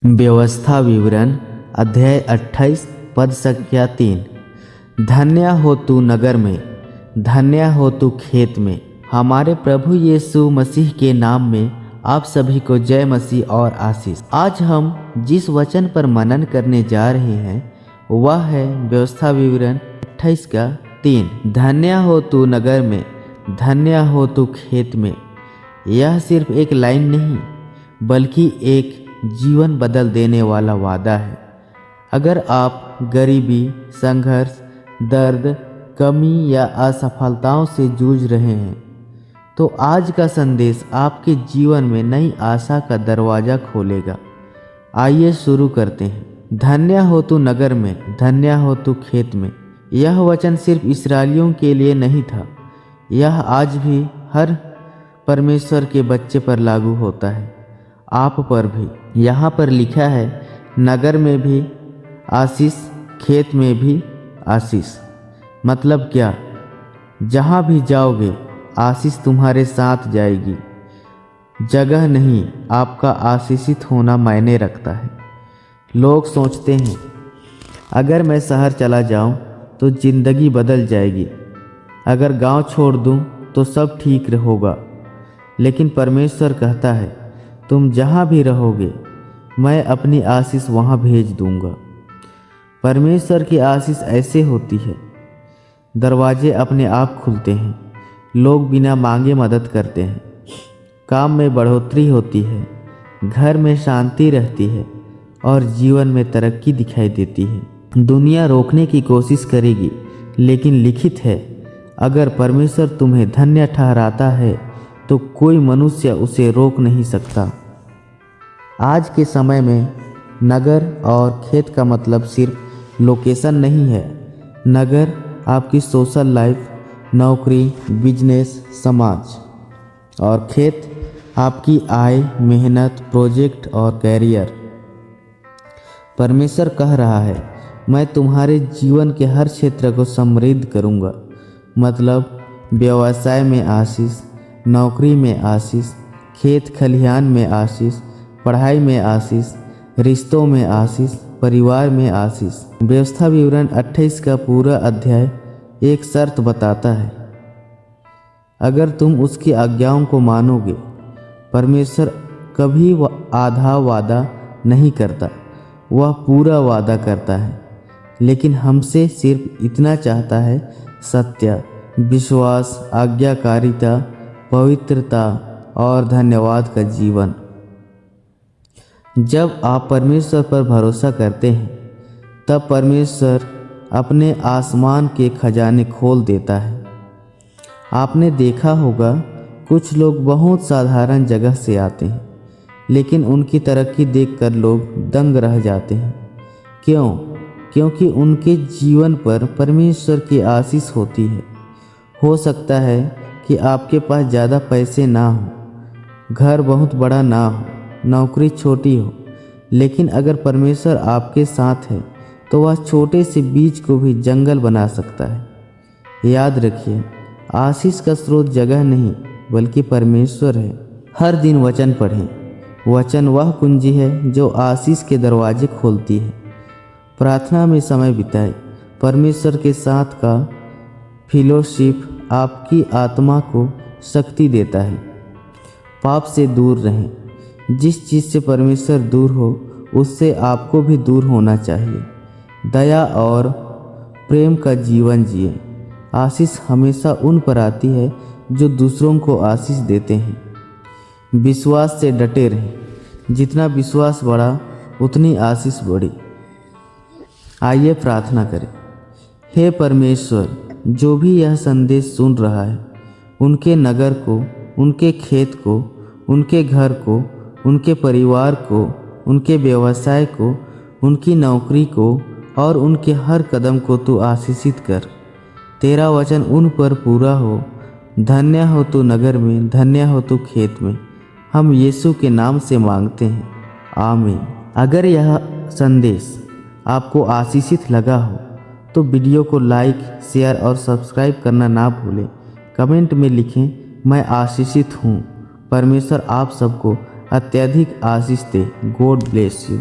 व्यवस्था विवरण अध्याय 28 पद संख्या 3। धन्य हो तू नगर में, धन्य हो तू खेत में। हमारे प्रभु यीशु मसीह के नाम में आप सभी को जय मसीह और आशीष। आज हम जिस वचन पर मनन करने जा रहे हैं वह है व्यवस्था विवरण 28 का 3। धन्य हो तू नगर में, धन्य हो तू खेत में। यह सिर्फ एक लाइन नहीं बल्कि एक जीवन बदल देने वाला वादा है। अगर आप गरीबी, संघर्ष, दर्द, कमी या असफलताओं से जूझ रहे हैं तो आज का संदेश आपके जीवन में नई आशा का दरवाज़ा खोलेगा। आइए शुरू करते हैं। धन्य हो तू नगर में, धन्य हो तू खेत में। यह वचन सिर्फ इस्राएलियों के लिए नहीं था, यह आज भी हर परमेश्वर के बच्चे पर लागू होता है, आप पर भी। यहाँ पर लिखा है, नगर में भी आशीष, खेत में भी आशीष। मतलब क्या? जहाँ भी जाओगे आशीष तुम्हारे साथ जाएगी। जगह नहीं, आपका आशीषित होना मायने रखता है। लोग सोचते हैं अगर मैं शहर चला जाऊं तो ज़िंदगी बदल जाएगी, अगर गांव छोड़ दूं तो सब ठीक होगा। लेकिन परमेश्वर कहता है, तुम जहाँ भी रहोगे मैं अपनी आशीष वहाँ भेज दूंगा। परमेश्वर की आशीष ऐसे होती है, दरवाजे अपने आप खुलते हैं, लोग बिना मांगे मदद करते हैं, काम में बढ़ोतरी होती है, घर में शांति रहती है और जीवन में तरक्की दिखाई देती है। दुनिया रोकने की कोशिश करेगी, लेकिन लिखित है, अगर परमेश्वर तुम्हें धन्य ठहराता है तो कोई मनुष्य उसे रोक नहीं सकता। आज के समय में नगर और खेत का मतलब सिर्फ लोकेशन नहीं है। नगर आपकी सोशल लाइफ, नौकरी, बिजनेस, समाज, और खेत आपकी आय, मेहनत, प्रोजेक्ट और कैरियर। परमेश्वर कह रहा है, मैं तुम्हारे जीवन के हर क्षेत्र को समृद्ध करूंगा। मतलब व्यवसाय में आशीष, नौकरी में आशीष, खेत खलिहान में आशीष, पढ़ाई में आशीष, रिश्तों में आशीष, परिवार में आशीष। व्यवस्था विवरण 28 का पूरा अध्याय एक शर्त बताता है, अगर तुम उसकी आज्ञाओं को मानोगे। परमेश्वर कभी आधा वादा नहीं करता, वह पूरा वादा करता है। लेकिन हमसे सिर्फ इतना चाहता है, सत्य, विश्वास, आज्ञाकारिता, पवित्रता और धन्यवाद का जीवन। जब आप परमेश्वर पर भरोसा करते हैं तब परमेश्वर अपने आसमान के खजाने खोल देता है। आपने देखा होगा, कुछ लोग बहुत साधारण जगह से आते हैं लेकिन उनकी तरक्की देखकर लोग दंग रह जाते हैं। क्यों? क्योंकि उनके जीवन पर परमेश्वर की आशीष होती है। हो सकता है कि आपके पास ज़्यादा पैसे ना हो, घर बहुत बड़ा ना हो, नौकरी छोटी हो, लेकिन अगर परमेश्वर आपके साथ है तो वह छोटे से बीज को भी जंगल बना सकता है। याद रखिए, आशीष का स्रोत जगह नहीं बल्कि परमेश्वर है। हर दिन वचन पढ़ें। वचन वह कुंजी है जो आशीष के दरवाजे खोलती है। प्रार्थना में समय बिताएं। परमेश्वर के साथ का फेलोशिप आपकी आत्मा को शक्ति देता है। पाप से दूर रहें। जिस चीज़ से परमेश्वर दूर हो उससे आपको भी दूर होना चाहिए। दया और प्रेम का जीवन जिए। आशीष हमेशा उन पर आती है जो दूसरों को आशीष देते हैं। विश्वास से डटे रहें। जितना विश्वास बढ़ा उतनी आशीष बढ़ी। आइए प्रार्थना करें। हे परमेश्वर, जो भी यह संदेश सुन रहा है, उनके नगर को, उनके खेत को, उनके घर को, उनके परिवार को, उनके व्यवसाय को, उनकी नौकरी को और उनके हर कदम को तू आशीषित कर। तेरा वचन उन पर पूरा हो। धन्य हो तू नगर में, धन्य हो तू खेत में। हम यीशु के नाम से मांगते हैं, आमीन। अगर यह संदेश आपको आशीषित लगा हो तो वीडियो को लाइक, शेयर और सब्सक्राइब करना ना भूलें। कमेंट में लिखें, मैं आशीषित हूँ। परमेश्वर आप सबको अत्यधिक आशीष दे। God bless you.